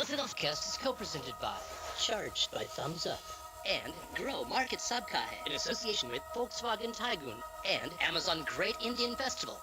Cast is co-presented by Charged by Thumbs Up and Grow Market Sabka in association with Volkswagen Taigun and Amazon Great Indian Festival.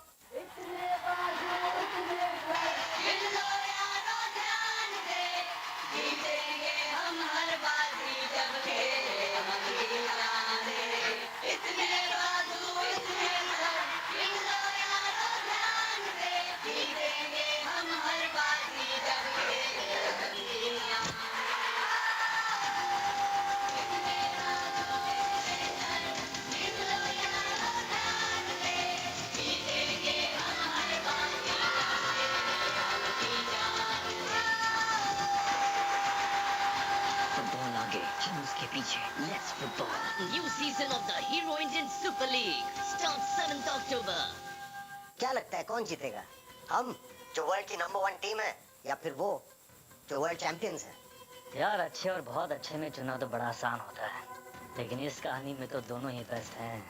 Let's football. New season of the Hero Indian Super League starts 7th October. क्या लगता है कौन जीतेगा? हम जो world की number 1 team है या फिर वो जो वर्ल्ड चैंपियंस है? यार अच्छे और बहुत अच्छे में चुना तो बड़ा आसान होता है, लेकिन इस कहानी में तो दोनों ही बेस्ट हैं।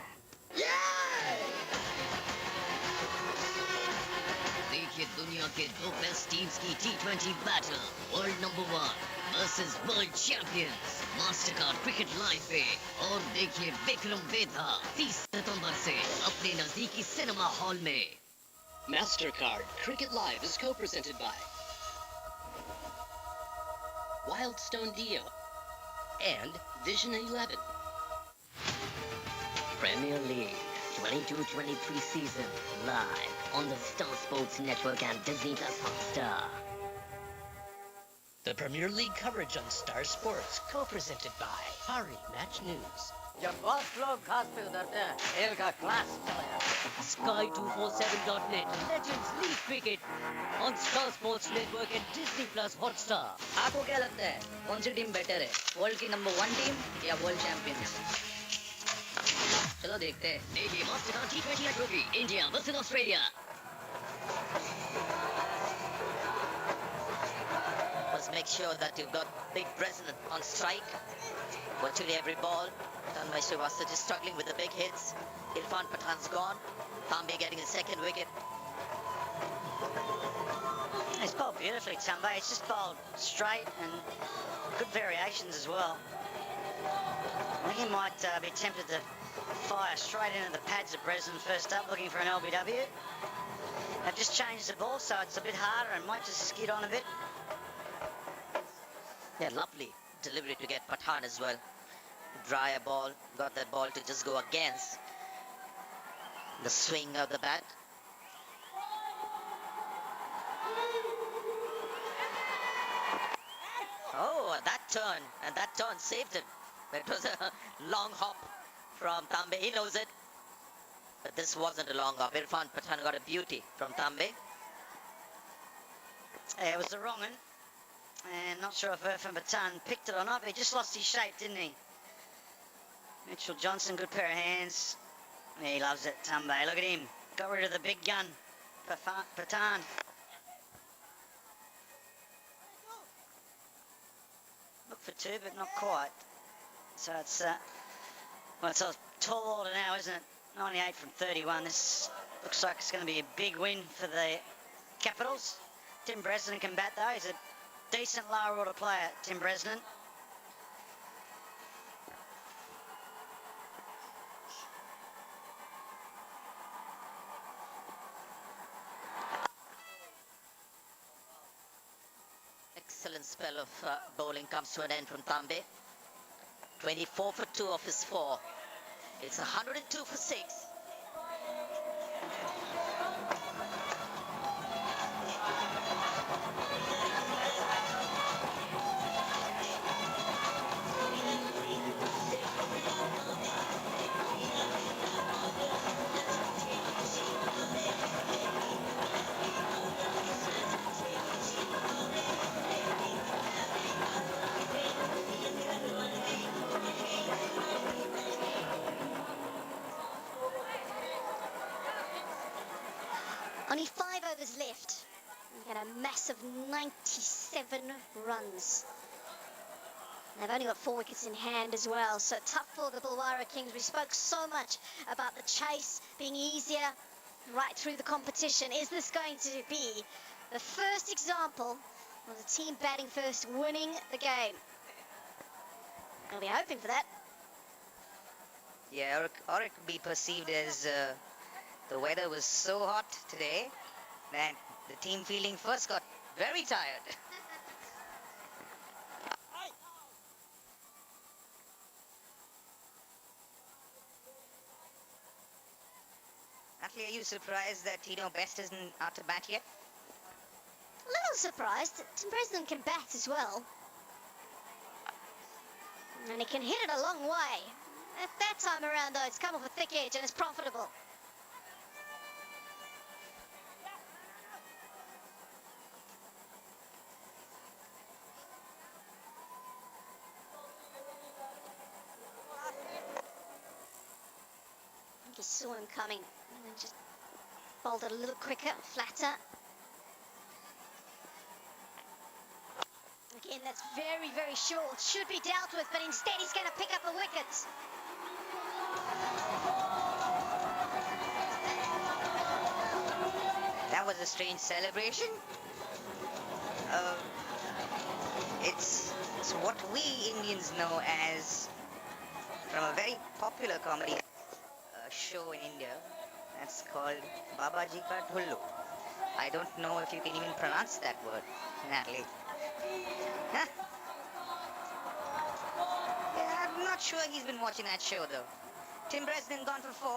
देखिए दुनिया के दो बेस्ट टीम्स की T20 battle, world number 1 versus world champions Mastercard cricket live पे। और देखिए विक्रम वेधा 30 सितंबर से अपने नजदीकी सिनेमा हॉल में। Mastercard Cricket Live is co-presented by Wildstone Dio and Vision 11. Premier League 22-23 season live on the Star Sports Network and Disney Plus Hotstar. The Premier League coverage on Star Sports, co-presented by Hari Match News. जब boss लोग घास पे उतरते हैं, खेल का class चलेगा। Sky247.net Legends League Cricket on Star Sports Network and Disney Plus Hotstar. आपको क्या लगता है कौन सी टीम बेटर है, वर्ल्ड की नंबर 1 टीम या वर्ल्ड चैंपियन? चलो देखते हैं। देखिए Mastercard T20 trophy India versus Australia. Must make sure that you've got big Bresnan on strike. Virtually every ball. Tanmay Srivastava just struggling with the big hits. Irfan Pathan's gone. Tambe getting his second wicket. It's bowled beautifully, Tambe. It's just bowled straight and good variations as well. I think he might be tempted to fire straight into the pads of Bresnan first up, looking for an LBW. They've just changed the ball, so it's a bit harder and might just skid on a bit. Yeah, lovely delivery to get Pathan as well. Drier ball, got that ball to just go against the swing of the bat. Oh, that turn saved him. It was a long hop from Tambe. He knows it. But this wasn't a long hop. Irfan Pathan got a beauty from Tambe. Yeah, it was the wrong one. And not sure if Irfan Pathan picked it or not, but he just lost his shape, didn't he? Mitchell Johnson, good pair of hands. Yeah, he loves it, Tambe. Look at him. Got rid of the big gun. Pathan. Look for two, but not quite. So it's, well, it's a tall order now, isn't it? 98 from 31. This looks like it's going to be a big win for the Capitals. Tim Bresnan can bat, though. He's a decent lower order player, Tim Bresnan. Excellent spell of bowling comes to an end from Tambe. 24 for 2 of his 4. It's 102 for 6. Only 5 overs left. You get a massive 97 runs. They've only got 4 wickets in hand as well, so tough for the Bulwara Kings. We spoke so much about the chase being easier right through the competition. Is this going to be the first example Well, the team batting first winning the game. I'll be hoping for that. Yeah, or it could be perceived as the weather was so hot today that the team fielding first got very tired. Natalie, are you surprised that Tino Best isn't out to bat yet? A little surprised. Tim Bresnan can bat as well. And he can hit it a long way. At that time around, though, it's come off a thick edge and it's profitable. I think he saw him coming and then just bowled it a little quicker, flatter. Again, that's very, very short. Should be dealt with, but instead he's going to pick up a wicket. That was a strange celebration. It's what we Indians know as, from a very popular comedy show in India, that's called Babaji Ka Dhullu. I don't know if you can even pronounce that word, Natalie. Huh? Yeah, I'm not sure he's been watching that show though. Tim Bresnan gone for 4.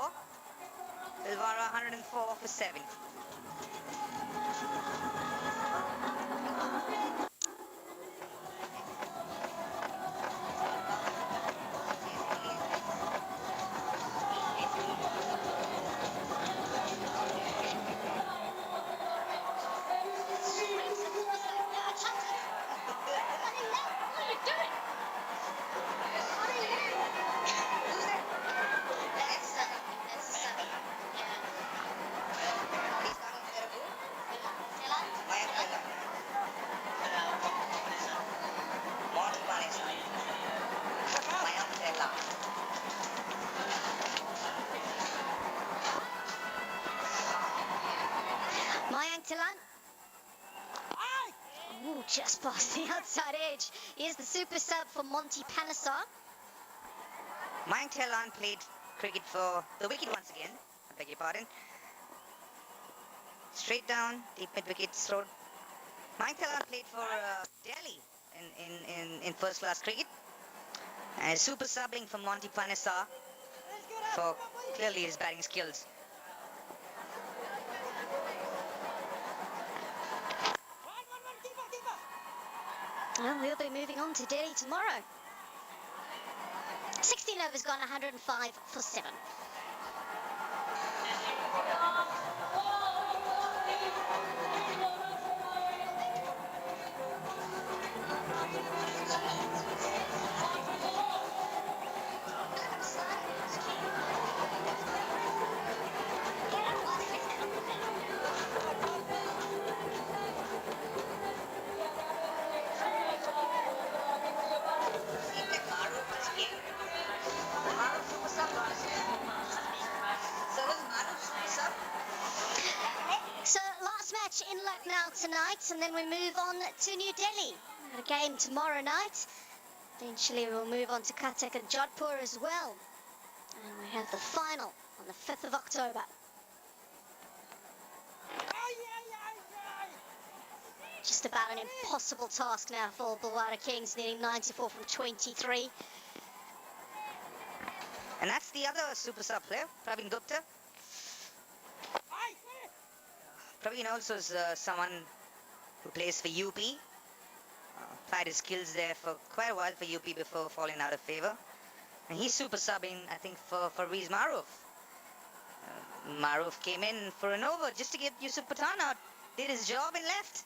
Pilvara 104 for 7. Mayank Tilan. Ooh, just past the outside edge. Here's the super sub for Monty Panesar. Mayank Tilan played cricket for the wicket once again. I beg your pardon. Straight down, deep mid wicket thrown. Mayank Tilan played for Delhi in first class cricket. And super subbing for Monty Panesar for clearly his batting skills. Well, we'll be moving on to Delhi tomorrow. 16 overs gone, 105 for 7. So last match in Lucknow tonight, and then we move on to New Delhi. A game tomorrow night. Eventually we'll move on to Cuttack and Jodhpur as well. And we have the final on the 5th of October. Just about an impossible task now for Bhulwara Kings, needing 94 from 23. And that's the other super sub player, Praveen Gupta. Praveen also is someone who plays for UP. Tried his skills there for quite a while for UP before falling out of favor. And he's super subbing, I think, for Rees Maroof. Maroof came in for an over just to get Yusuf Pathan out. Did his job and left.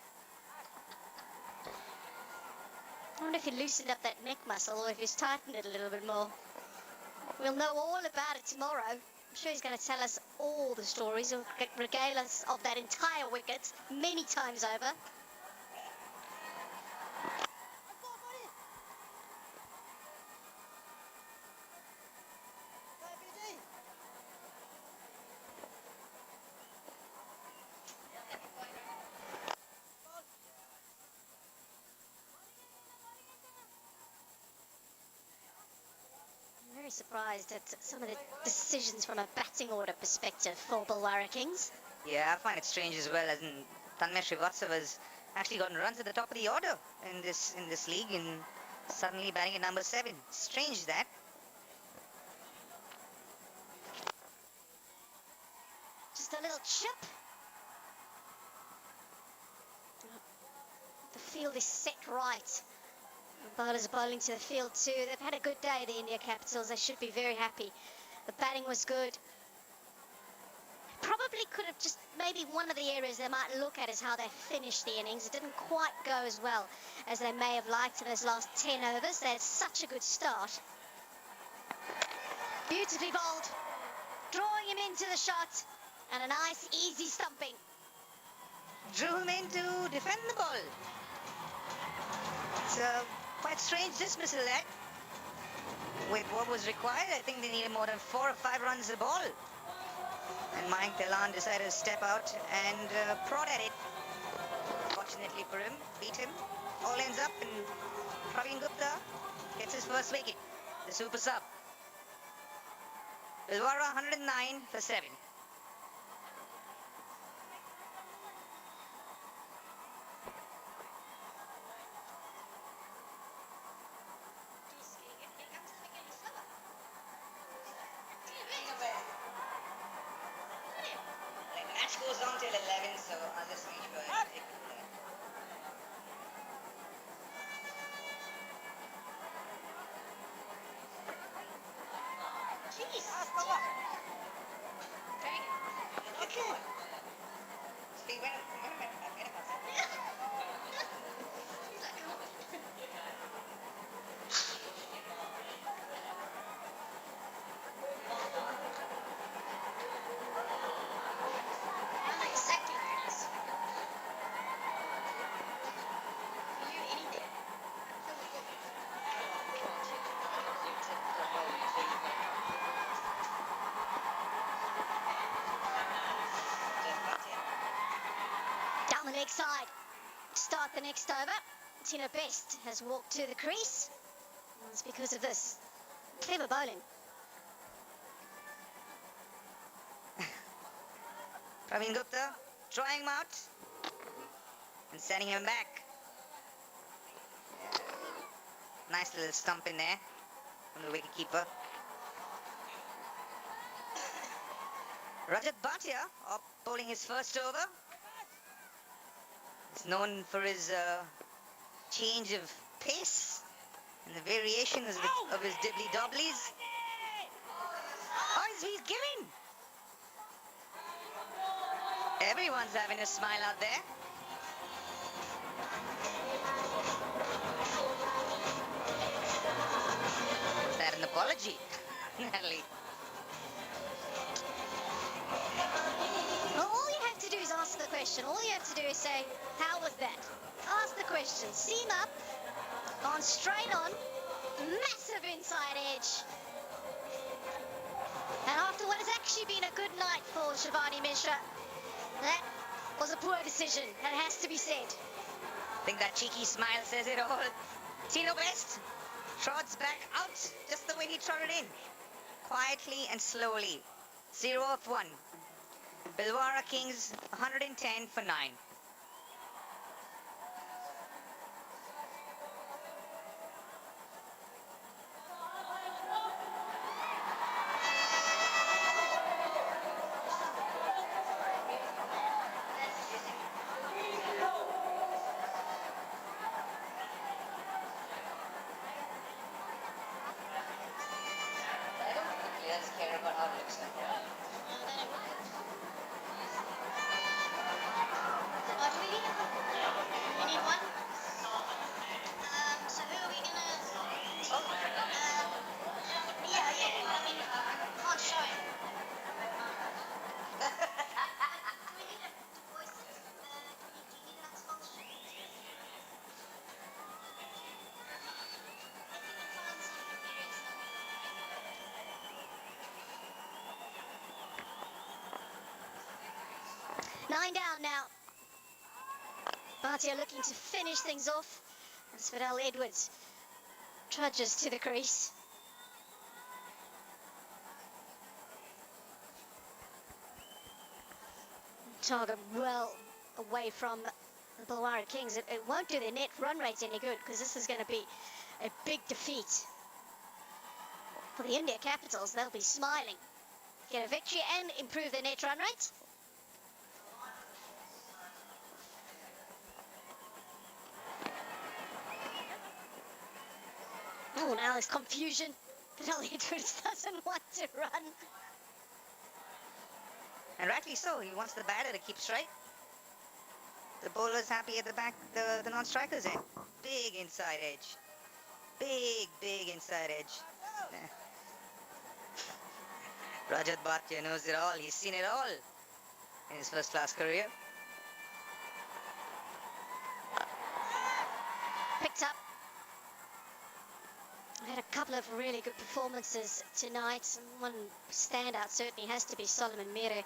I wonder if he loosened up that neck muscle or if he's tightened it a little bit more. We'll know all about it tomorrow. I'm sure he's going to tell us all the stories. He'll regale us of that entire wicket many times over. very surprised at some of the decisions from a batting order perspective for Bulwara Kings. Yeah, I find it strange as well, as in Tanmay Srivastava's actually gotten runs at the top of the order in this league, and suddenly batting at number 7. Strange that. Just a little chip. The field is set right. Bowlers bowling to the field too. They've had a good day, the India Capitals. They should be very happy. The batting was good. Probably could have just, maybe one of the areas they might look at is how they finished the innings. It didn't quite go as well as they may have liked in those last 10 overs. They had such a good start. Beautifully bowled. Drawing him into the shot. And a nice, easy stumping. Drew him in to defend the ball. It's quite strange dismissal that. With what was required, I think they needed more than 4 or 5 runs a ball. And Mayank Telan decided to step out and prod at it. Fortunately for him, beat him. All ends up and Praveen Gupta gets his first wicket. The super sub. Pilwara 109 for 7. Match goes on till 11, so I'll just make sure I take that. Jeez. Okay. See, when Exactly where it is. You anything. Down the leg side. Start the next over. Tina Best has walked to the crease. And it's because of this. Clever bowling. Praveen Gupta drawing him out and sending him back. Nice little stump in there from the wicketkeeper. Rajat Bhatia bowling his first over. He's known for his change of pace and the variations of his dibbly-dobblies. Oh, he's giving! Everyone's having a smile out there. Is that an apology, Natalie? Well, all you have to do is ask the question. All you have to do is say, how was that? Ask the question. Seam up. Gone straight on. Massive inside edge. And after what has actually been a good night for Shivani Mishra, that was a poor decision. That has to be said. I think that cheeky smile says it all. Tino Best trods back out just the way he trotted in. Quietly and slowly. 0 of 1. Pilwara Kings 110 for 9. Let's care about how it looks like. We need one. So who are we gonna? Yeah. I mean, can't show it. We need to voice it. You need an expulsion. Nine down now. Bhatia looking to finish things off as Fidel Edwards trudges to the crease. target well away from the Bulwara Kings. It won't do their net run rates any good, because this is going to be a big defeat for the India Capitals. They'll be smiling. Get a victory and improve their net run rate. Oh, now there's confusion. But Edwards doesn't want to run. And rightly so, he wants the batter to keep straight. The bowler's happy at the back, the non-striker's in. Big inside edge. Big inside edge. Rajat Bhatia knows it all. He's seen it all in his first-class career. Picked up. We had a couple of really good performances tonight. One standout certainly has to be Solomon Mire.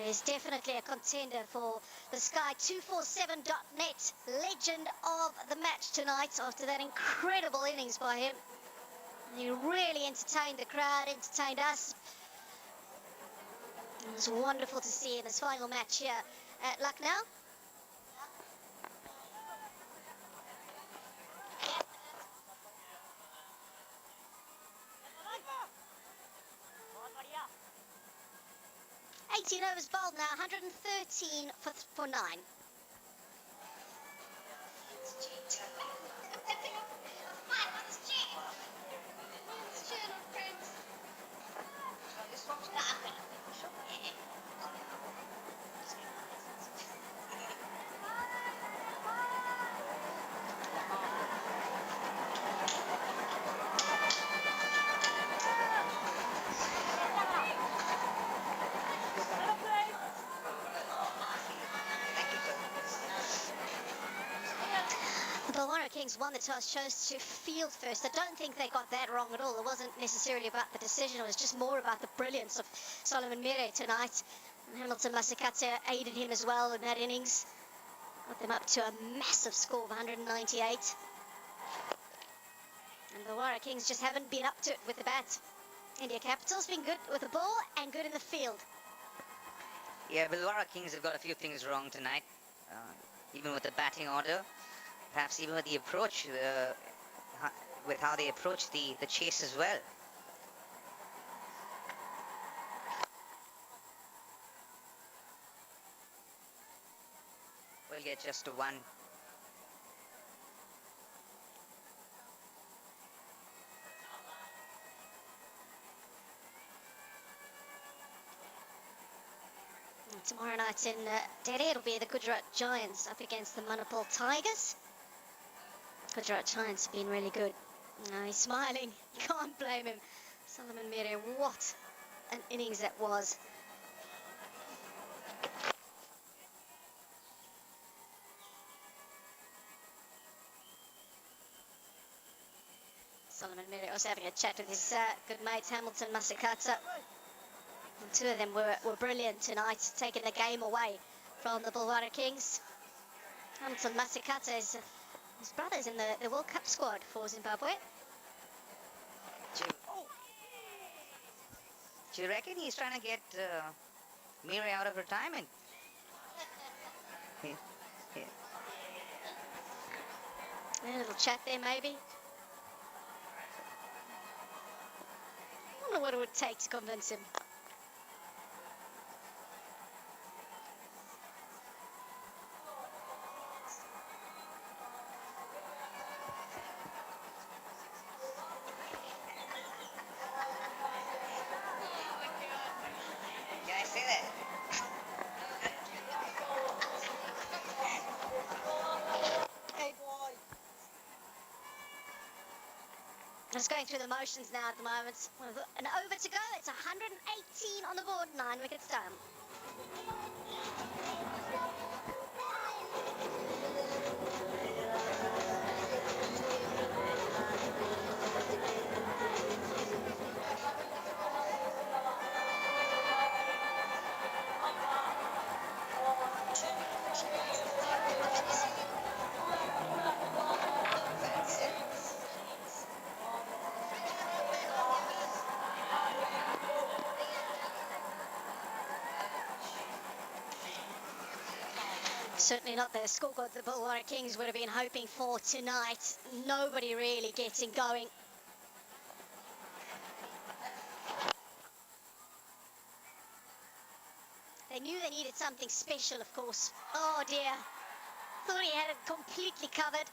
He's definitely a contender for the Sky247.net legend of the match tonight after that incredible innings by him. He really entertained the crowd, entertained us. It was wonderful to see in his final match here at Lucknow. Overs bowled now, 113 for 9. The Bulwara Kings won the toss, chose to field first. I don't think they got that wrong at all. It wasn't necessarily about the decision, it was just more about the brilliance of Solomon Mire tonight. And Hamilton Masakatse aided him as well in that innings. Got them up to a massive score of 198. And the Bulwara Kings just haven't been up to it with the bat. India Capitals been good with the ball and good in the field. Yeah, Bulwara Kings have got a few things wrong tonight. Even with the batting order. Perhaps even with the approach, with how they approach the chase as well. We'll get just to one. Tomorrow night in Delhi, it'll be the Gujarat Giants up against the Manipur Tigers. Gujarat Giants have been really good. He's smiling. You can't blame him. Solomon Mire, what an innings that was. Solomon Mire also having a chat with his good mate Hamilton Masakatse. The two of them were brilliant tonight, taking the game away from the Bulwara Kings. Hamilton Masakatse is his brother's in the World Cup squad for Zimbabwe. Do you reckon he's trying to get Mire out of retirement? Yeah. A little chat there maybe. I wonder what it would take to convince him. Just going through the motions now at the moment. An over to go. It's 118 on the board. 9 wickets down. Certainly not the scorecard the Bulwara Kings would have been hoping for tonight. Nobody really getting going. They knew they needed something special, of course. Oh dear. Thought he had it completely covered.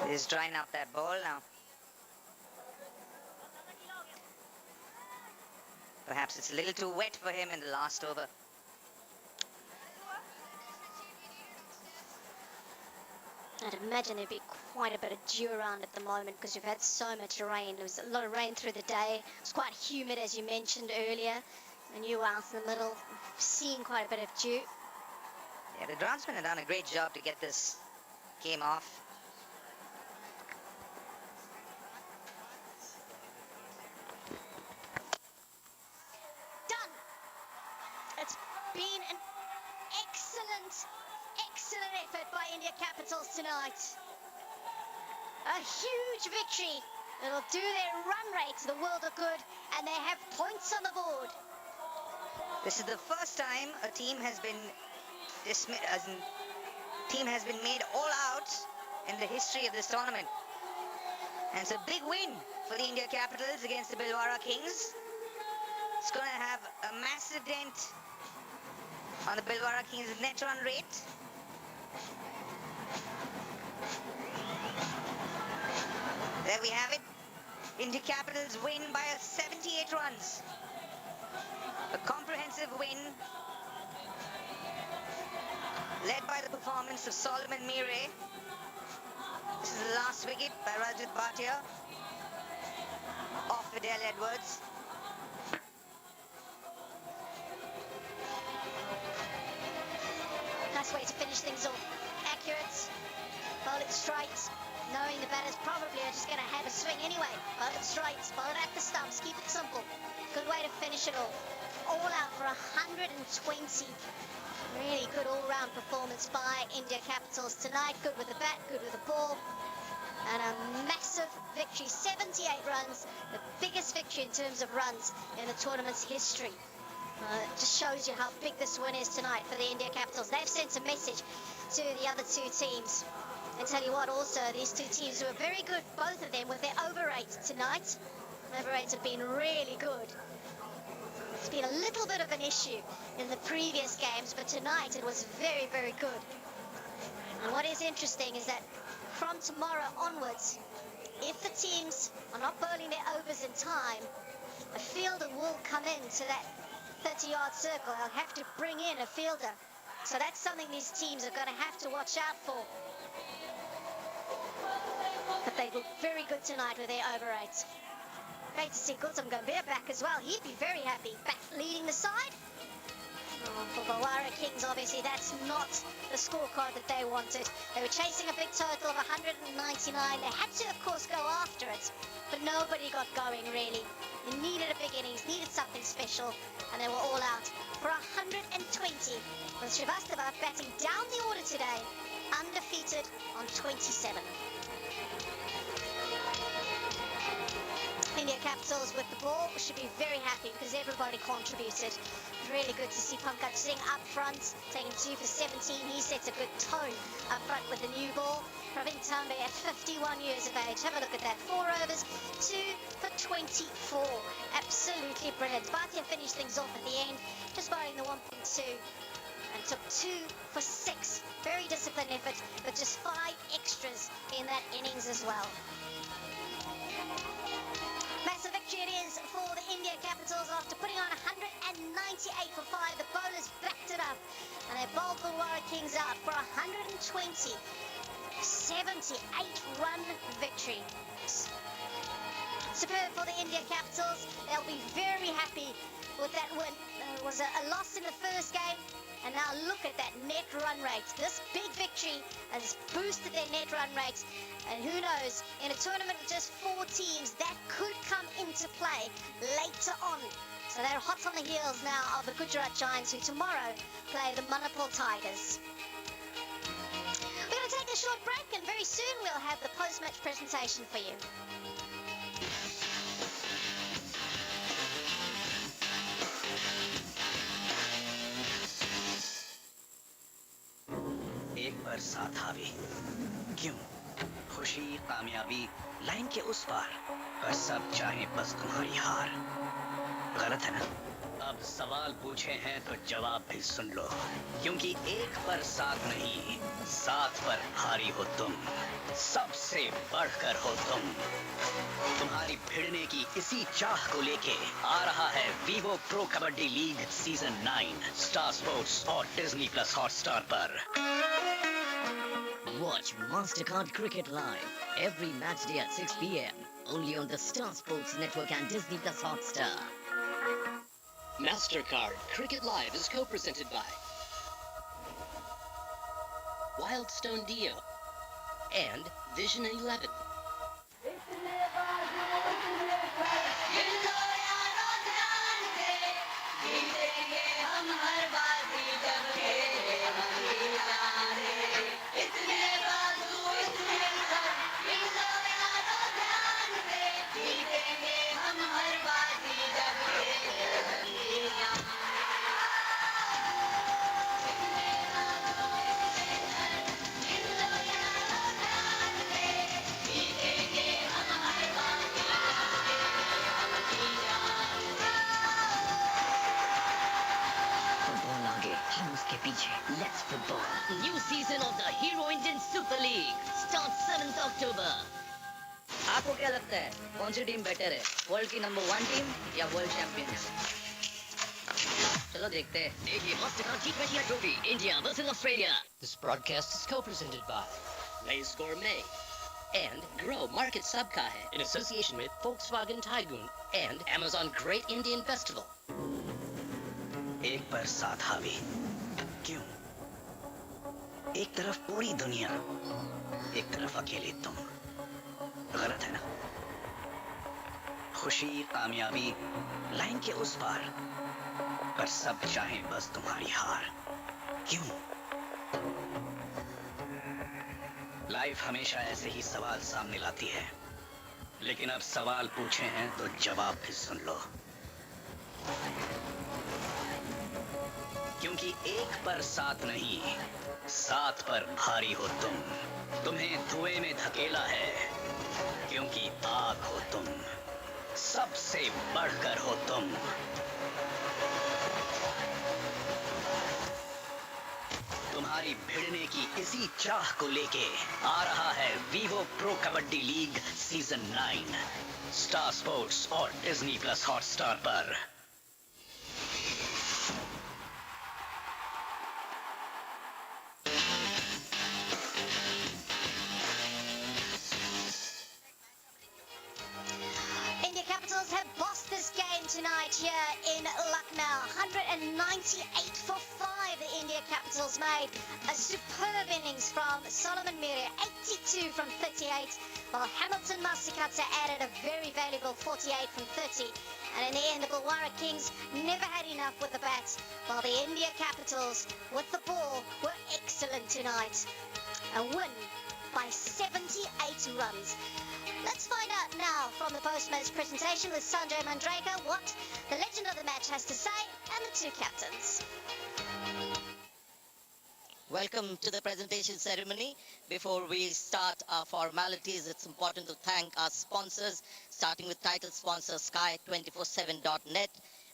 He's drying up that ball now. Perhaps it's a little too wet for him in the last over. I'd imagine there'd be quite a bit of dew around at the moment because we've had so much rain. There was a lot of rain through the day. It's quite humid, as you mentioned earlier. And you were out in the middle, seeing quite a bit of dew. Yeah, the groundsmen have done a great job to get this game off. Done! It's been an excellent effort by India Capitals tonight. A huge victory. It'll do their run rate to the world of good, and they have points on the board. This is the first time a team has been made all out in the history of this tournament. And it's a big win for the India Capitals against the Bhilwara Kings. It's going to have a massive dent on the Bhilwara Kings' net run rate. There we have it. India Capitals win by 78 runs. A comprehensive win led by the performance of Solomon Mire. This is the last wicket by Rajat Bhatia off Fidel Edwards. Nice way to finish things off. Accurate, bowl it straight, knowing the batters probably are just going to have a swing anyway. Bowl it straight, bowl it at the stumps, keep it simple. Good way to finish it off. All out for 120. Really good all-round performance by India Capitals tonight. Good with the bat, good with the ball. And a massive victory, 78 runs, the biggest victory in terms of runs in the tournament's history. It just shows you how big this win is tonight for the India Capitals. They've sent a message to the other two teams. And tell you what, also, these two teams were very good, both of them, with their overrate tonight. Overrates have been really good. It's been a little bit of an issue in the previous games, but tonight it was very, very good. And what is interesting is that from tomorrow onwards, if the teams are not bowling their overs in time, a fielder will come into that 30-yard circle. They'll have to bring in a fielder. So that's something these teams are going to have to watch out for. But they look very good tonight with their overrates. Great to see Gautam Gambhir back as well. He'd be very happy. Back leading the side. For Bhilwara Kings, obviously, that's not the scorecard that they wanted. They were chasing a big total of 199. They had to, of course, go after it, but nobody got going, really. They needed a big innings, needed something special, and they were all out for 120. With Shrivastava batting down the order today, undefeated on 27. India Capitals with the ball should be very happy because everybody contributed. Really good to see Pankaj Singh up front, taking 2 for 17. He sets a good tone up front with the new ball. Praveen Tambe at 51 years of age. Have a look at that. 4 overs, 2 for 24. Absolutely brilliant. Bhatia finished things off at the end, just bowling the 1.2 and took 2 for 6. Very disciplined effort, but just 5 extras in that innings as well. Massive victory it is for the India Capitals after putting on 198 for 5. The bowlers backed it up and they bowled the Bhilwara Kings out for 120. 78-run victory. Superb for the India Capitals. They'll be very happy with that win. There was a loss in the first game. And now look at that net run rate. This big victory has boosted their net run rates. And who knows, in a tournament with just 4 teams, that could come into play later on So they're hot on the heels now of the Gujarat Giants, who tomorrow play the Manipur Tigers. We're going to take a short break, and very soon we'll have the post-match presentation for you. एक बरसात हावी क्यों खुशी कामयाबी line के उस पार पर सब चाहे बस तुम्हारी हार गलत है ना अब सवाल पूछे हैं तो जवाब भी सुन लो क्योंकि एक पर साथ नहीं साथ पर भारी हो तुम सबसे बढ़कर हो तुम तुम्हारी भिड़ने की इसी चाह को लेके आ रहा है Vivo pro kabaddi league season 9 star sports और डिज्नी प्लस हॉटस्टार पर Watch Mastercard Cricket live every match day at 6 p.m. only on the Star Sports Network and Disney Plus Hotstar. Mastercard Cricket Live is co-presented by Wildstone Dio and Vision 11. Football आगे हम उसके पीछे. Let's football. New season of the Hero Indian Super League starts 7th October. आपको क्या लगता है कौन सी team better है वर्ल्ड की नंबर 1 टीम या वर्ल्ड चैंपियंस चलो देखते हैं देखिए Mastercard T20 Trophy India versus Australia. This broadcast is co-presented by Lay's Gourmet and Grow Market Sabka hai in association with Volkswagen Taigun and Amazon Great Indian Festival. एक बरसात हावी क्यों एक तरफ पूरी दुनिया एक तरफ अकेले तुम गलत है ना खुशी कामयाबी लाइन के उस पार पर सब चाहे बस तुम्हारी हार क्यों लाइफ हमेशा ऐसे ही सवाल सामने लाती है लेकिन अब सवाल पूछे हैं तो जवाब भी सुन लो क्योंकि एक पर साथ नहीं साथ पर भारी हो तुम तुम्हें धुएं में धकेला है क्योंकि आग हो तुम सबसे बढ़कर हो तुम तुम्हारी भिड़ने की इसी चाह को लेके आ रहा है Vivo pro kabaddi league season 9 star sports और डिज्नी प्लस हॉटस्टार पर India Capitals have bossed this game tonight here in Lucknow. 198 for 5 the India Capitals made. A superb innings from Solomon Mire, 82 from 38, while Hamilton Masakatsa added a very valuable 48 from 30. And in the end, the Bulwara Kings never had enough with the bat, while the India Capitals, with the ball, were excellent tonight. A win by 78 runs. Let's find out now from the post-match presentation with Sanjay Mandraker what the legend of the match has to say and the two captains. Welcome to the presentation ceremony. Before we start our formalities, it's important to thank our sponsors, starting with title sponsor Sky247.net,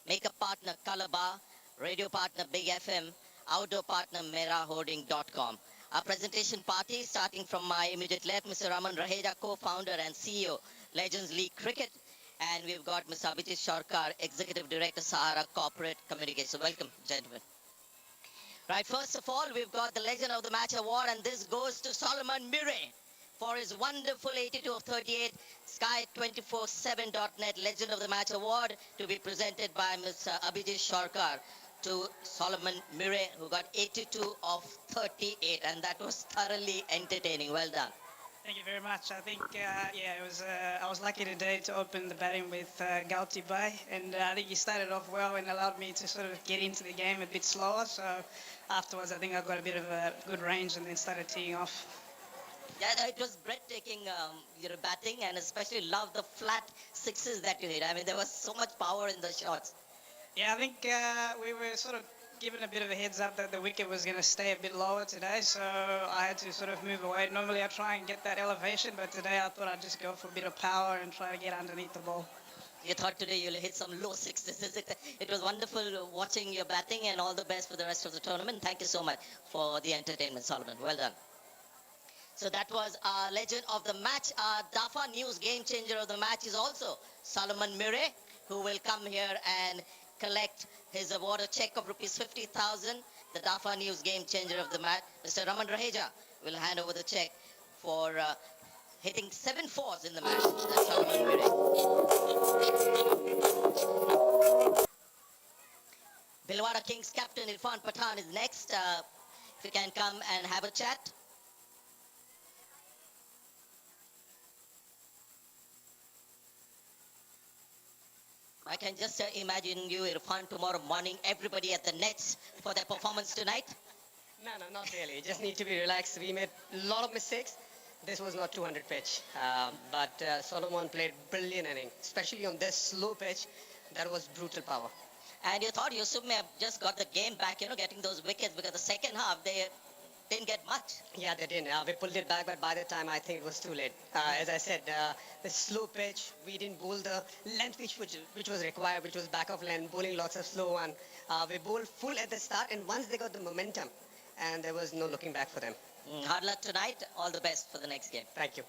makeup partner Calabar, radio partner Big FM, outdoor partner MeraHoarding.com. Our presentation party, starting from my immediate left, Mr. Raman Raheja, co-founder and CEO, Legends League Cricket. And we've got Mr. Abhijit Sharkar, Executive Director, Sahara Corporate Communication. Welcome, gentlemen. Right, first of all, we've got the Legend of the Match Award, and this goes to Solomon Mire for his wonderful 82 of 38 Sky247.net Legend of the Match Award, to be presented by Mr. Abhijit Sharkar to Solomon Mire, who got 82 of 38, and that was thoroughly entertaining. Well done. Thank you very much. I think, yeah, it was. I was lucky today to open the batting with Gauti Bai, and I think he started off well and allowed me to sort of get into the game a bit slower. So afterwards, I think I got a bit of a good range and then started teeing off. Yeah, it was breathtaking, your batting, and especially love the flat sixes that you hit. I mean, there was so much power in the shots. Yeah, I think we were sort of given a bit of a heads up that the wicket was going to stay a bit lower today, so I had to sort of move away. Normally I try and get that elevation, but today I thought I'd just go for a bit of power and try to get underneath the ball. You thought today you'll hit some low sixes. It was wonderful watching your batting, and all the best for the rest of the tournament. Thank you so much for the entertainment, Solomon. Well done. So that was our legend of the match. Our DAFA News game changer of the match is also Solomon Mire, who will come here and collect his award, a check of rupees 50,000. The DAFA News game changer of the match, Mr. Raman Raheja, will hand over the check for hitting 7 fours in the match. That's Solomon Mire. Bhilwara Kings captain Irfan Pathan is next. If you can come and have a chat. I can just imagine you, Irfan, tomorrow morning, everybody at the nets for their performance tonight. No, not really. Just need to be relaxed. We made a lot of mistakes. This was not 200 pitch, but Solomon played brilliant inning, especially on this slow pitch. That was brutal power. And you thought Yusuf may have just got the game back, getting those wickets, because the second half they didn't get much. Yeah, they didn't. We pulled it back, but by the time I think it was too late. As I said, the slow pitch, we didn't bowl the length which was required, which was back of length, bowling lots of slow one. We bowled full at the start, and once they got the momentum, and there was no looking back for them. Hard luck tonight. All the best for the next game. Thank you.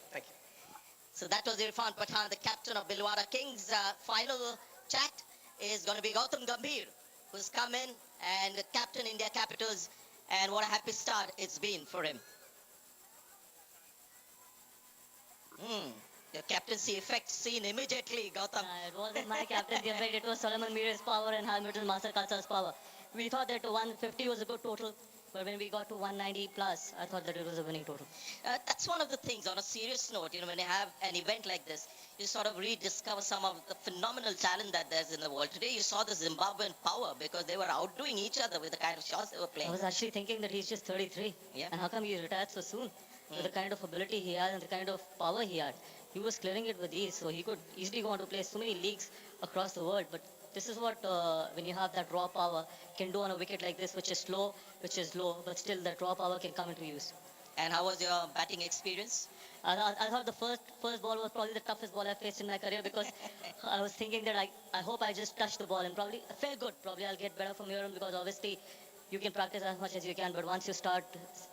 So that was Irfan Pathan, the captain of Bhilwara Kings. Final chat is going to be Gautam Gambhir, who's come in and captain India Capitals. And what a happy start it's been for him. The captaincy effect seen immediately, Gautam. It wasn't my captaincy effect, it was Solomon Mire's power and Hamilton Master Katsa's power. We thought that 150 was a good total, but when we got to 190 plus, I thought that it was a winning total. That's one of the things, on a serious note, when you have an event like this, you sort of rediscover some of the phenomenal talent that there's in the world. Today you saw the Zimbabwean power because they were outdoing each other with the kind of shots they were playing. I was actually thinking that he's just 33. Yeah. And how come he retired so soon? With the kind of ability he had and the kind of power he had. He was clearing it with ease, so he could easily go on to play so many leagues across the world. But this is what, when you have that raw power, can do on a wicket like this, which is slow, which is low, but still that raw power can come into use. And how was your batting experience? I thought the first ball was probably the toughest ball I faced in my career because I was thinking that I hope I just touched the ball and probably I felt good. Probably I'll get better from here on because obviously you can practice as much as you can, but once you start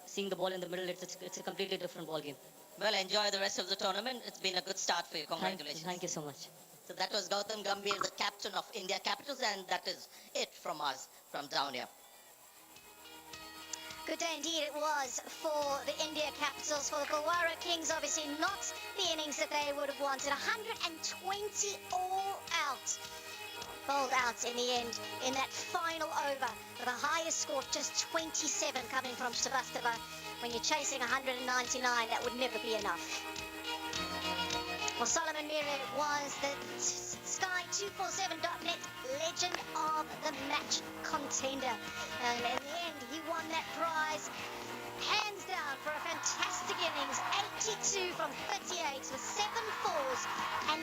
seeing the ball in the middle, it's a completely different ball game. Well, enjoy the rest of the tournament. It's been a good start for you. Congratulations. Thank you so much. So that was Gautam Gambhir, the captain of India Capitals, and that is it from us from down here. Good day indeed it was for the India Capitals, for the Bhilwara Kings. Obviously not the innings that they would have wanted. 120 all out. Bowled out in the end in that final over with a highest score of just 27 coming from Srivastava. When you're chasing 199, that would never be enough. Well, Solomon Mire was the Sky247.net legend of the match contender. And in the end, he won that prize hands down for a fantastic innings. 82 from 38 with 7 fours and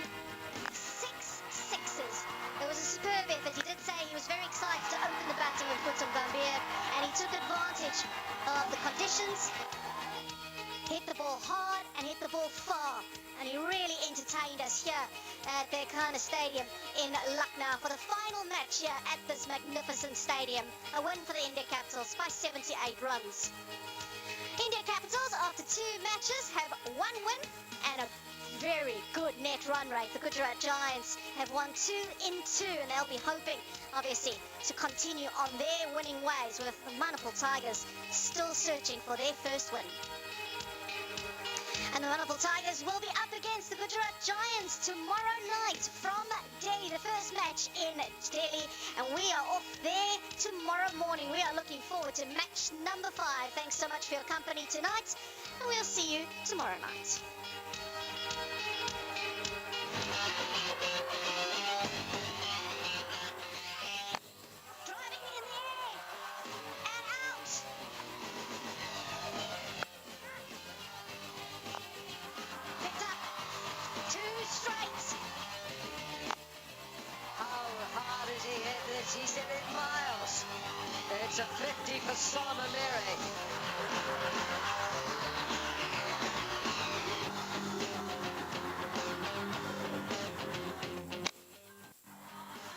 6 sixes. It was a superb effort. He did say he was very excited to open the batting with Gautam Gambhir, and he took advantage of the conditions. Hit the ball hard and hit the ball far, and he really entertained us here at Bekana Stadium in Lucknow for the final match here at this magnificent stadium. A win for the India Capitals by 78 runs. India Capitals, after 2 matches, have 1 win and a very good net run rate. The Gujarat Giants have won 2 in 2, and they'll be hoping, obviously, to continue on their winning ways, with the Manipur Tigers still searching for their first win. And the wonderful Tigers will be up against the Gujarat Giants tomorrow night from Delhi, the first match in Delhi. And we are off there tomorrow morning. We are looking forward to match number 5. Thanks so much for your company tonight, and we'll see you tomorrow night. Driving in the air and out. Picked up 2 straight. How hard has he hit this? He said it miles. It's a 50 for Solomon Miri.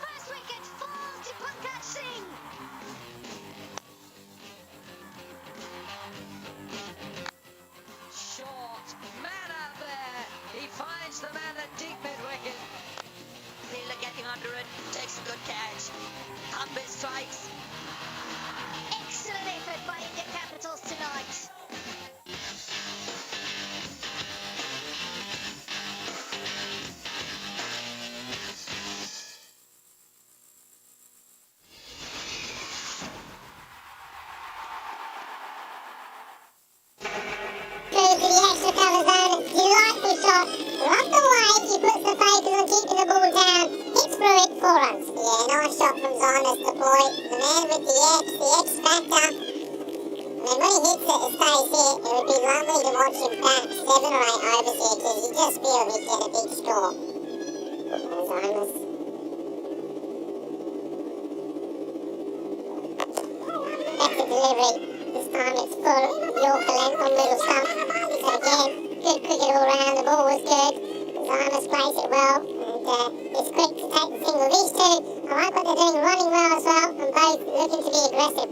First wicket falls to Pankaj Singh. Short man out there. He finds the man at deep mid wicket. Fielder getting under it, takes a good catch. Thumb strikes. Excellent effort by India Capitals tonight. Goes to the extra cover zone. Delightful shot. Love the way he puts the focus on keeping the ball down. Hits through it, 4 runs. Yeah, nice shot from Zymas, the boy. The man with the X factor. And when he hits it, it stays here. It would be lovely to watch him bat 7 or 8 overs here because you just feel he'd get a big score. And Zymas. That's the delivery. This time it's full. Yorker length on middle stump. So again, good cricket all round. The ball was good. Zymas plays it well. And it's quick to take the single. These two, I like what they're doing, running well as well. And both looking to be aggressive.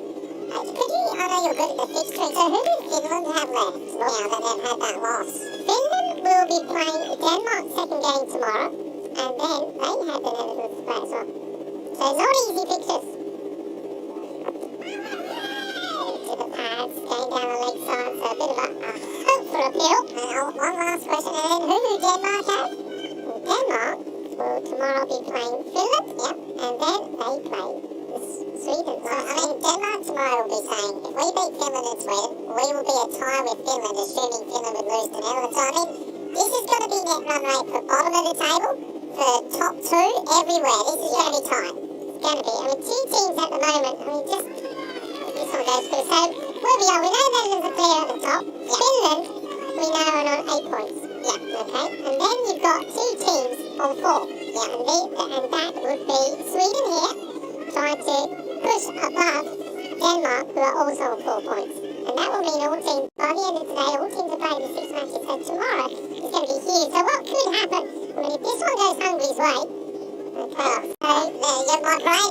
I know you're good at the fixturing. So who does Finland have left now that they've had that loss? Finland will be playing Denmark's second game tomorrow. And then they have the Netherlands to play as well. So it's not easy fixtures. To the pads, going down the leg side, so a bit of a hope for appeal. And one last question, and then who do Denmark have? Denmark will tomorrow be playing Finland, yep, and then they play Sweden. So, I mean, Denmark tomorrow will be saying, if we beat Finland and Sweden, we will be a tie with Finland, assuming Finland would lose to Netherlands. So, I mean, this is going to be net run rate for bottom of the table, for top 2, everywhere. This is going to be tight. It's going to be. I mean, 2 teams at the moment, I mean, just... This one goes through. So, where we are, we know Netherlands are clear at the top. Yeah. Finland, we know are on 8 points. Yeah, okay. And then you've got 2 teams on 4. Yeah, and that would be Sweden here, trying to push above Denmark, who are also on 4 points. And that will mean all teams, by the end of today, all teams are playing the 6 matches. So tomorrow is going to be huge. So what could happen? I mean, if this one goes Hungary's way, okay, so there you go, my brain,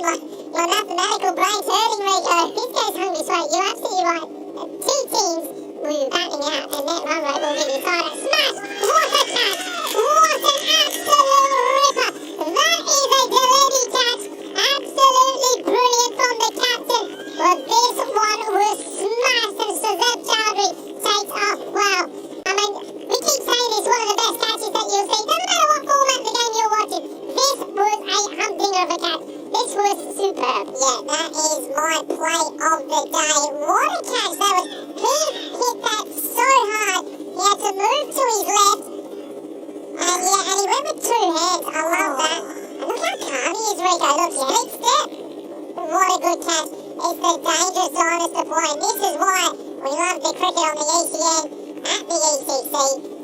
my mathematical brain's hurting me. If this goes Hungary's way, you're absolutely right. 2 teams will be batting out, and that run rate will be decided. Smash! What a catch! What an absolute ripper! That is a delivery catch! Absolutely brilliant from the captain. But this one was smashed, and Shazad Chowdhury takes off. Wow. I mean, we keep saying this is one of the best catches that you'll see. Doesn't matter what format the game you're watching. This was a humdinger of a catch. This was superb. Yeah, that is my play of the day. What a catch that was. He hit that so hard. He had to move to his left. And yeah, and he went with 2 hands. I love that. And look how calm he is, Rico. Look, he hit step. What a good catch. It's the dangerous Zymas to play. And this is why we love the cricket on the ECN at the ECC.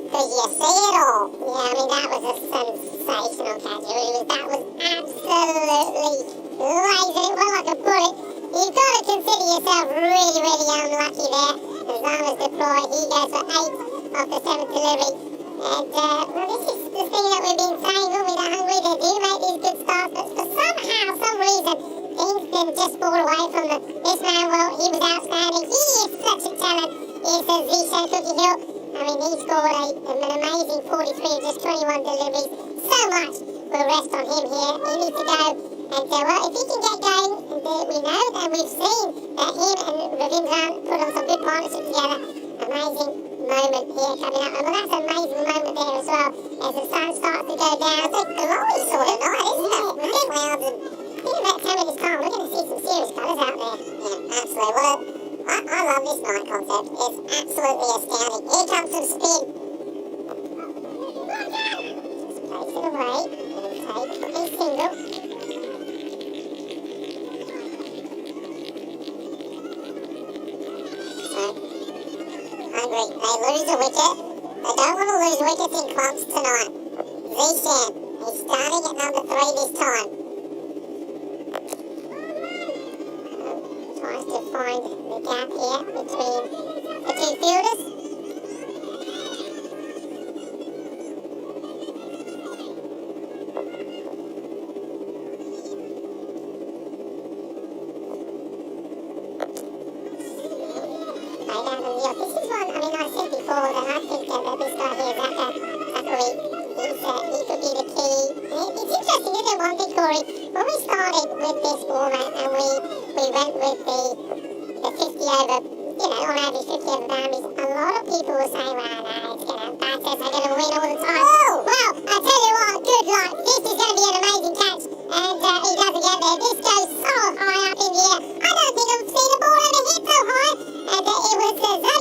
Because you see it all. Yeah, I mean, that was a sensational catch. That was absolutely lazy. Well, I can put it. You've got to consider yourself really, really unlucky there. The Zymas deployed. He goes for 8 of the 7th delivery. And, well, this is the thing that we've been saying, when we're hungry, they do make these good starts, but for somehow, some reason, things can just fall away from this man. Well, he was outstanding. He is such a talent. Here's Zishan Cookie Hill. I mean, he scored an amazing 43 in just 21 deliveries. So much will rest on him here. He needs to go. And, well, if he can get going, we know and we've seen that him and Ravindran put on some good partnership together. Amazing moment here coming up. And well, that's an amazing moment there as well, as the sun starts to go down. It's a glowy sort of night, isn't it? With the clouds and think about 10 minutes time, we're going to see some serious colours out there. Yeah, absolutely. Well, I love this night concept. It's absolutely astounding. Here comes some spin. Just place it away and take a single. Hungry. They lose a wicket. They don't want to lose wickets in clumps tonight. Zishan, he's starting at number 3 this time. Tries to find the gap here between the two fielders. This is one, I mean, I said before that I think that this guy here, Zachary, he could be the key. It's interesting, isn't it, one thing, Corey? When we started with this format and we went with the 50 over, on average 50 over boundaries, a lot of people were saying, well, no, it's going to, batters are going to win all the time. Oh, well, I tell you what, good luck. This is going to be an amazing catch, and he doesn't get there. This goes so high up in the air. I don't think I've seen a ball ever hit so high. And it was Zahid,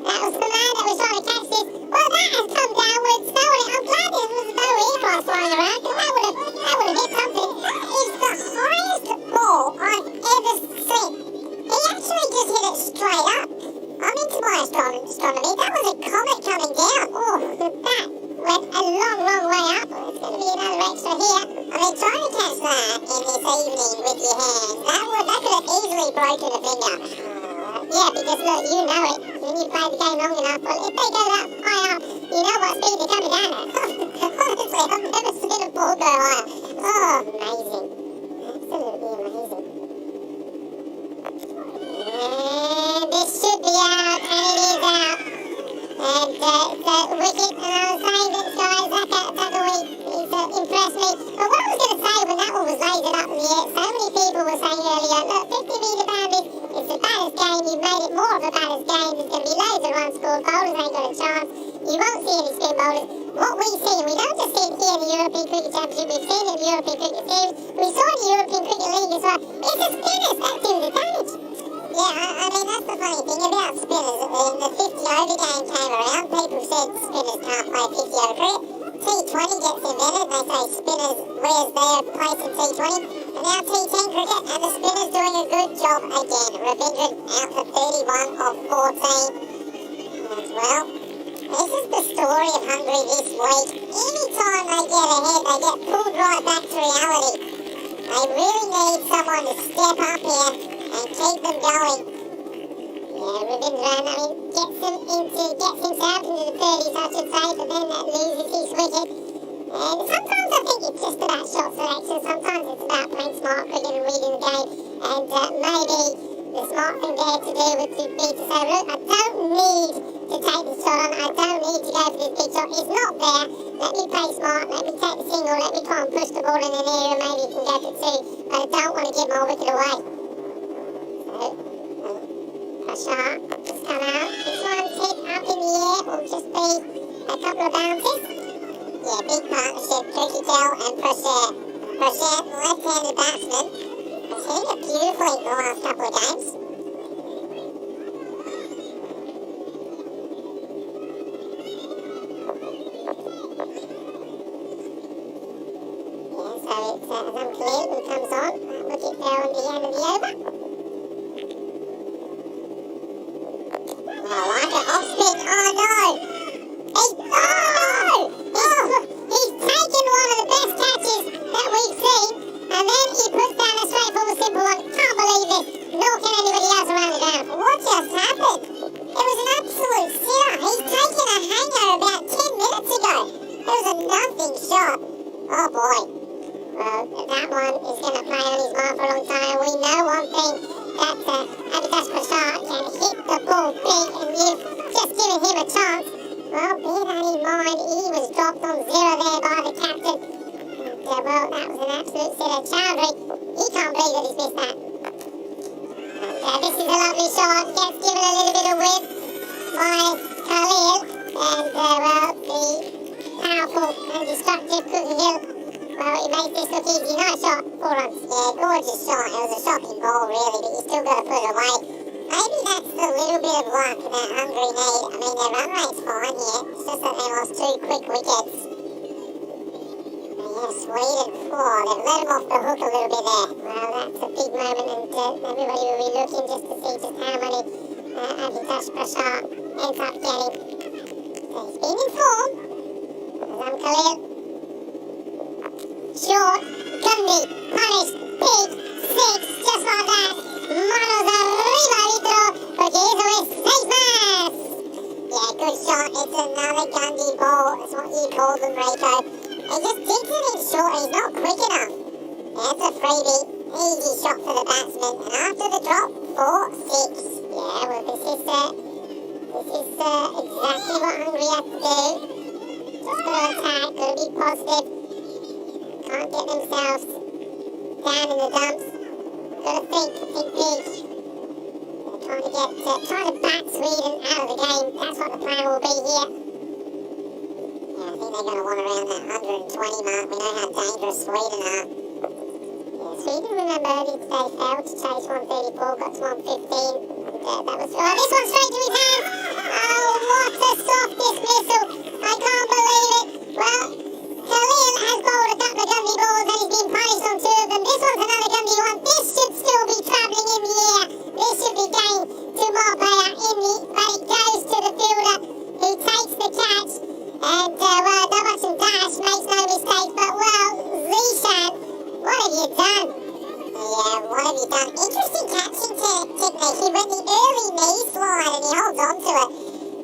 that was the man that was trying to catch this. Well, that has come down with snow in it. I'm glad there was no aircraft flying around, because that would have hit something. That is the highest ball I've ever seen. He actually just hit it straight up. I'm into my astronomy. That was a comet coming down. Oh, that went a long, long way up. It's going to be another extra here. I mean, trying to catch that in this evening with your hands, that could have easily broken a finger. Yeah, because look, you know it. When you play the game long enough, well, if they go that high up, you know what speed they're coming down at. Honestly, I've never seen a ball go higher. Oh, amazing. Absolutely amazing. And this should be out, and it is out. And the wicket, and I was saying that Zachary, he's impressed me. But what I was going to say when that one was lasered up in the air, so many people were saying earlier, look, 50-metre boundaries, it's a batter's game, you've made it more of a batter's game, there's going to be loads of runs scored, bowlers ain't got a chance, you won't see any spin bowlers. What we see, and we don't just see it here in the European Cricket Championship, we've seen it in the European Cricket Series, we saw it in the European Cricket League as well, it's the spinners that do the damage. Yeah, I mean, that's the funny thing about spinners. When the 50 over game came around, people said spinners can't play 50 over cricket. T20 gets invented, they say spinners, where's their place in T20? And now T10 cricket, and the spinners doing a good job again. Ravindran out for 31 of 14. Well, this is the story of Hungary this week. Anytime they get ahead, they get pulled right back to reality. They really need someone to step up here and keep them going. Yeah, Ravindran, I mean, gets himself into the 30s, I should say, but then that loses his wicket. And sometimes I think it's just about shot selection, sometimes it's about playing smart cricket and reading the game, and maybe the smart thing there to do would be to say, look, I don't need to take this shot on, I don't need to go for this big shot, it's not there, let me play smart, let me take the single, let me try and push the ball in an area, maybe it can go for two, but I don't want to give my wicket away. Prashar has come out. This one's hit up in the air. Will just be a couple of bounces. Yeah, big partnership. Kirkitel and Prashar. Prashar, left-handed batsman, has hit it beautifully the last couple of games. Yeah, so it's unclear who comes on. Wicket there on the end of the over. I like it. Off spin. Oh no! He's taken one of the best catches that we've seen, and then he puts down a straightforward simple one. Can't believe this. Nor can anybody else around the ground. What just happened? It was an absolute sitter. He's taken a hanger about 10 minutes ago. It was a nothing shot. Oh boy. Well, that one is going to play on his mind for a long time. We know one thing, that Avinash Prashar can hit the ball big, and you've just given him a chance. Well, bear that in mind, he was dropped on zero there by the captain. And, well, that was an absolute sitter. Chowdhury, he can't believe that he's missed that. And this is a lovely shot, gets given a little bit of width by took easy, nice shot, 4 runs. Yeah, gorgeous shot. It was a shocking ball, really, but you still got to put it away. Maybe that's a little bit of luck that Hungary need. I mean, their run rate's fine here. It's just that they lost 2 quick wickets. Yeah, Sweden, they've let him off the hook a little bit there. Well, that's a big moment, and everybody will be looking just to see just how many Avinash Prasad ends up getting. So he's been in form. Azam Khalil. Short, Gandhi, punished, big, 6, just like that. Manos arriba, Vitro, porque eso es 6 más. Yeah, good shot. It's another Gandhi ball. That's what you call them, Rico. He just digs it in short. He's not quick enough. That's a freebie. Easy shot for the batsman. And after the drop, 4, 6. Yeah, well, this is exactly what Hungary have to do. Just got to attack, got to be positive. Can't get themselves down in the dumps. Got to think big. They're trying to bat Sweden out of the game. That's what the plan will be here. Yeah, I think they're going to want around that 120 mark. We know how dangerous Sweden are. Yeah, Sweden, remember, earlier today failed to chase 134, got to 115. And that was... Oh, this one straight to his hands! Oh, what a soft dismissal! I can't believe it! Well, Khalil has bowled a couple of Gandhi balls and he's been punished on 2 of them. This one's another Gandhi one. This should still be travelling in the air. This should be going to Marbella but it goes to the fielder who takes the catch. And, well, Dabasan Dash makes no mistake, but, well, Zishan, what have you done? Yeah, what have you done? Interesting catching technique. He went the early knee slide and he holds on to it.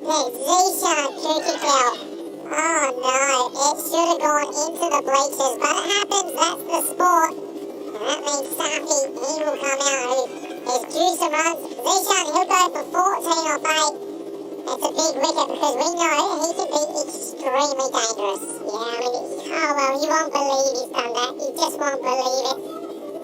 There's Zishan Kukikil. Oh no, it should have gone into the bleachers, but it happens, that's the sport. And that means Safi, he will come out. He's due some runs. Zishan, he'll go for 14 off 8. It's a big wicket because we know he can be extremely dangerous. Yeah, I mean, oh well, you won't believe he's done that. You just won't believe it.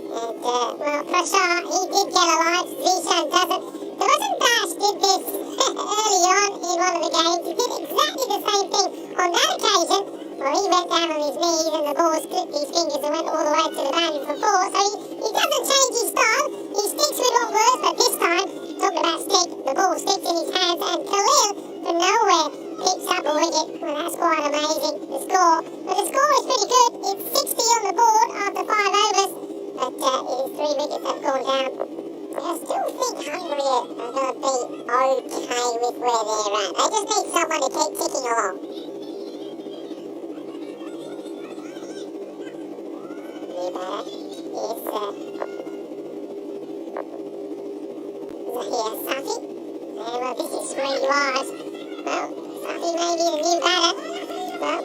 And, well, Prasad, he did get alive. Zishan doesn't. Dabasan Dash did this early on in one of the games. He did exactly the same thing on that occasion. Well, he went down on his knees and the ball slipped his fingers and went all the way to the boundary for 4. So he doesn't change his style. He sticks with what works, but this time, talking about stick, the ball sticks in his hands and Khalil, from nowhere, picks up a wicket. Well, that's quite amazing, the score. But the score is pretty good. It's 60 on the board after 5 overs. But it is 3 wickets that have gone down. I still think Hungary are going to be okay with where they're at. They just need someone to keep ticking along. New batter is Zahir Safi. And well, this is really wise. Well, Safi may be the new batter. Well,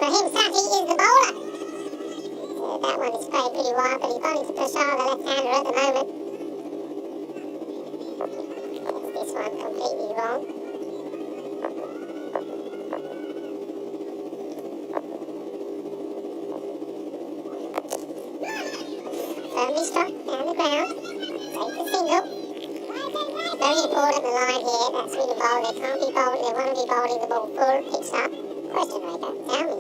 Rahim Safi is the bowler. That one is played pretty wide, but he's gone into Prasad, the left-hander at the moment. This one completely wrong. Firmly struck down the ground. Take the single. Very important, the line here. That's really bowled. They can't be bowled. They want to be bowling the ball full. Picks up. Question, Rico. Tell me.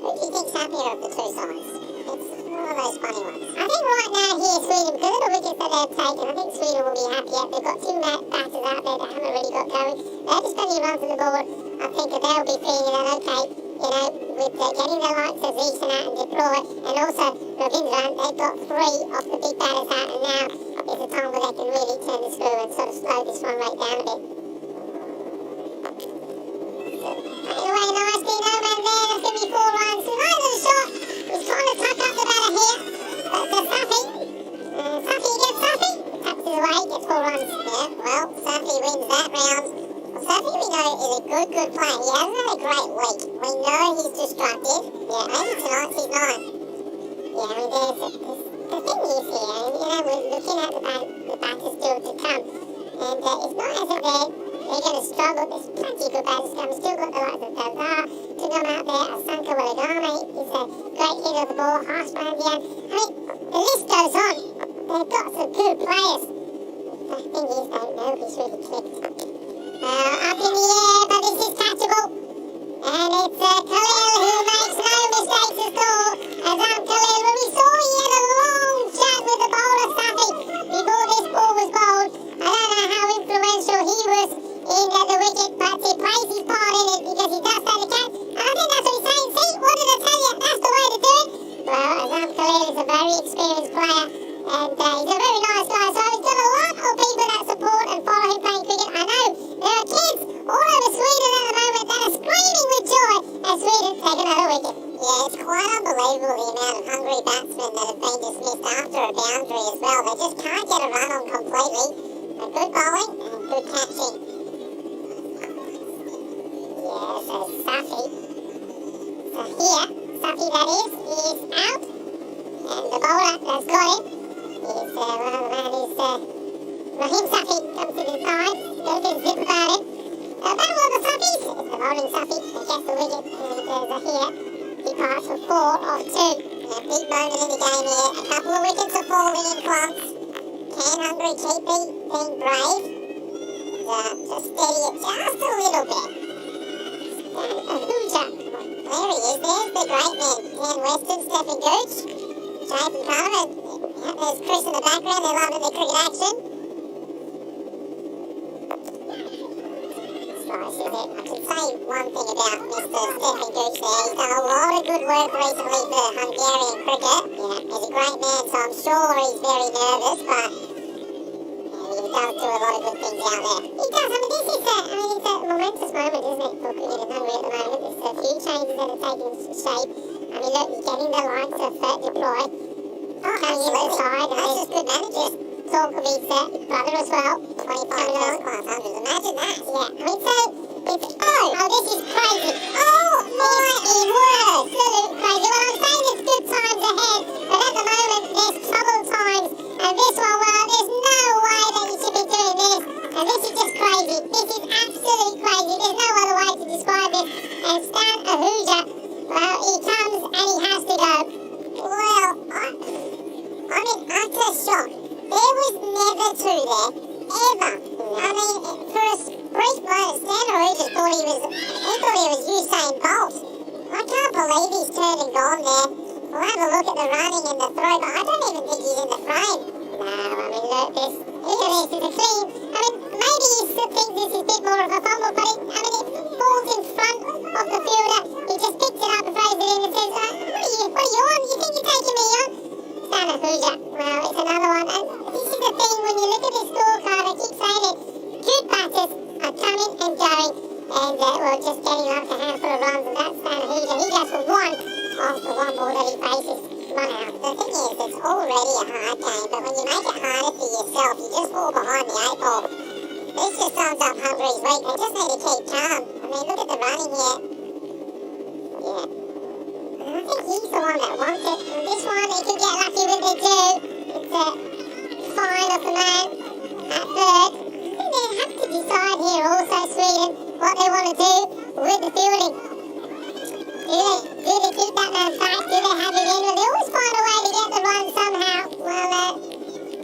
Who do you think's happier of the 2 sides? It's one of those funny ones. I think right now here, Sweden, because of the wickets that they've taken, I think Sweden will be happier. They've got 2 batters out there that haven't really got going. They're just going to run to the board. I think that they'll be feeling that, okay, you know, with getting the likes of Zishan out and Deploy, and also Ravindran, they've got 3 of the big batters out, and now is the time where they can really turn the screw and sort of slow this one rate down a bit. Anyway, nice big no man there. That's going to be 4 runs. Right of the shot. He's trying to tuck up the batter here. But Safi. Safi against Safi. Taps his away. Gets 4 runs. Yeah, well, Safi wins that round. Well, Safi, we know, is a good player. He hasn't had a great week. We know he's destructive. Yeah, maybe tonight's his night. Yeah, I mean, the thing is here, and, you know, we're looking at the batters still to come. And it's not as if they're going to struggle. There's plenty of good batters coming. Still got the likes of Dazar to come out there. Asanka Walagame is a great hitter of the ball. Harsh Pandian. I mean, the list goes on. They've got some good players. The thing is, though, nobody's really clicked. Up in the air, but this is catchable. And it's Khalil who makes no mistakes at all. worse in the wicket, but he plays his part in it because he does so the can. And I think that's what he's saying. See, what did I tell you? That's the way to do it. Well, Azam Khalil is a very experienced player, and he's a very nice guy. So he's got a lot of people that support and follow him playing cricket. I know there are kids all over Sweden at the moment that are screaming with joy as Sweden take another wicket. Yeah, it's quite unbelievable the amount of hungry batsmen that have been dismissed after a boundary as well. They just can't get a run on completely. A good bowling and good catching. Yeah, so Safi. So here, Safi that is out. And the bowler that's got him is, well, the man is Rahim Safi. Comes to the side. There's a zip about him. Battle of the Safis. It's the bowling Safi. He gets the wicket. And Zahir. He passed for 4 off 2. A big moment in the game here. A couple of wickets are falling in clumps. Can Hungary keep being brave? Just steady it just a little bit. Ahuja. There he is. There's the great man. Dan Weston, Stephen Gooch, Jason Palmer. There's Chris in the background. They're loving the cricket action. I can say one thing about Mr. Stephen Gooch there. He's done a lot of good work recently for Hungarian cricket. You know, he's a great man, so I'm sure he's very nervous, but he does do a lot of good things out there. He does. I mean, this is it's a momentous moment, isn't it, for cricket in Hungary at the moment? There's a few changes that are taking shape. I mean, look, he's getting the likes of deploy. Coming in the side, and that's just good managers. Talk of his brother as well. 25 class hundreds. Imagine that. Yeah. I mean, so it's this is crazy. Oh my word! Absolute crazy. Well, I'm saying it's good times ahead, but at the moment there's troubled times, and this one, well, there's no way that you should be doing this, and this is just crazy. This is absolute crazy. There's no other way to describe this. And Stan Ahuja, well, he comes and he has to go. Well, I'm in utter shock. There was never two there, ever. I mean, for a brief moment, Stan Ahuja thought he was Usain Bolt. I can't believe he's turned and gone there. We'll have a look at the running and the throw, but I don't even think he's in the frame. No, I mean, look at this is a clean. I mean, maybe he still thinks this is a bit more of a fumble, but it falls in front of the fielder. He just picks it up and throws it in and says, what are you on? You think you're taking me on? Stan Ahuja. Well, it's another one. And this is the thing, when you look at this scorecard, I keep saying it, good batters are coming and going, and we're just getting up to a handful of runs, and that's Stan Ahuja. He goes for one off the one ball that he faces. One out. The thing is, it's already a hard game, but when you make it harder for yourself, you just fall behind the 8 ball. This just sums up Hungary's week. They just need to keep calm. I mean, look at the running here. Yeah. I think he's the one that wants it. And this one, he could get lucky with it too. It's a fine off the man at third. I think they have to decide here also, Sweden, what they want to do with the fielding. Do they keep that man back? Do they have it in? Well, they always find a way to get the run somehow. Well,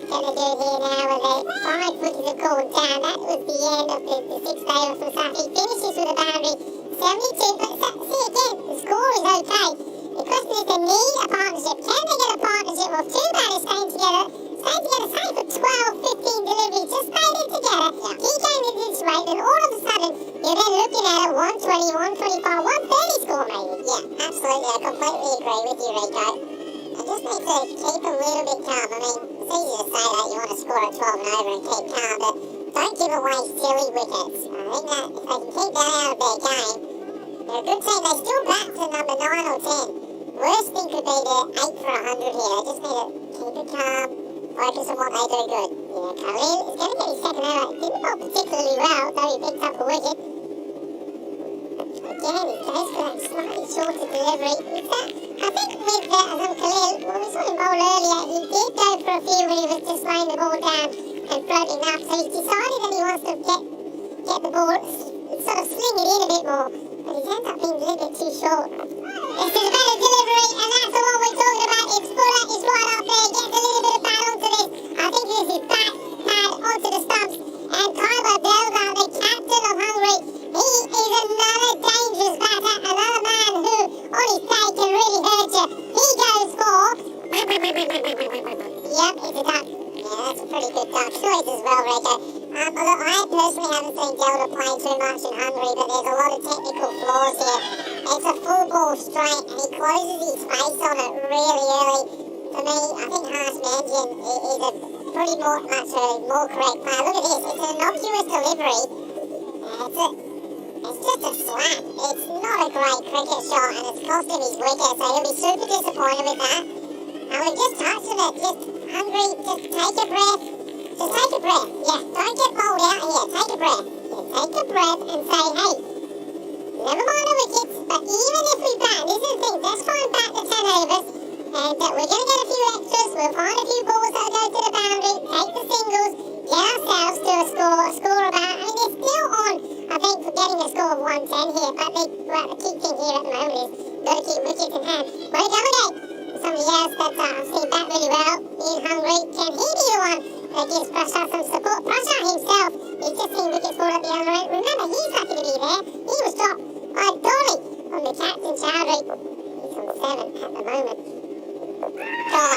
can they do it here now with the 5 wickets are called down? That was the end of the 6th day of Safi. Finishes with a boundary. 72, but see again, the score is okay. The question is, they need a partnership. Can they get a partnership of 2 batters staying together, say for 12, 15 deliveries, just stay there together, keep going at this rate, and all of a sudden, you're then looking at a 120, 125, 130 score maybe. Yeah, absolutely, I completely agree with you, Rico. I just need to keep a little bit calm. I mean, it's easy to say that you want to score at 12 and over and keep calm, but don't give away silly wickets. I think that if they can keep that out of their game, they're a good team. They still bat to number 9 or 10. Worst thing could be to 8 for 100 here. They just need to keep it calm, focus on what they do good. Yeah, Khalil is going to get his second over. Didn't bowl particularly well, though he picked up a wicket. Again, he goes for that slightly shorter delivery. I think with Azam Khalil, when we saw him bowl earlier, he did go for a few when he was just laying the ball down and floating up. So he's decided that he wants to get the ball, sort of sling it in a bit more. But he's ended up being a little bit too short. This is a better delivery, and that's the one we're talking about. It's Fuller is right up there, gets a little bit of bat onto this. I think this is bat pad onto the stumps. And Kaiba Delga, the captain of Hungary, he is another dangerous batter, another man who, on his day, can really hurt you. He goes for... Yep, it's a duck. Yeah, that's a pretty good duck choice as well, Rico. Although I personally haven't seen think Delta playing too much in Hungary, but there's a lot of technical flaws here. It's a full ball straight, and he closes his face on it really early. For me, I think Haas Mangian is a pretty much a more correct player. Look at this, it's an innocuous delivery. It's just a slap. It's not a great cricket shot, and it's cost him his wicket, so he'll be super disappointed with that. And we've just touched on it. Just Hungary, just take a breath. Just take a breath. Yeah, don't get bowled out here. Take a breath. Yeah, take a breath and say, hey, never mind the wickets, but even if we bat, this is the thing, let's try and bat the 10 overs, and we're going to get a few extras, we'll find a few balls that'll go to the boundary, take the singles, get ourselves to a score about, I mean, they're still on, I think, for getting a score of 110 here, but the key thing here at the moment is, got to keep wickets in hand. Way to go again! Somebody else that I've seen bat really well in Hungary, can he be the one that gives Prashad some support? Prashad himself, he's just seen wickets fall at the other end. Remember, he's lucky to be there. He was dropped by Dolly from the captain, Chowdhury. He's on 7 at the moment. God,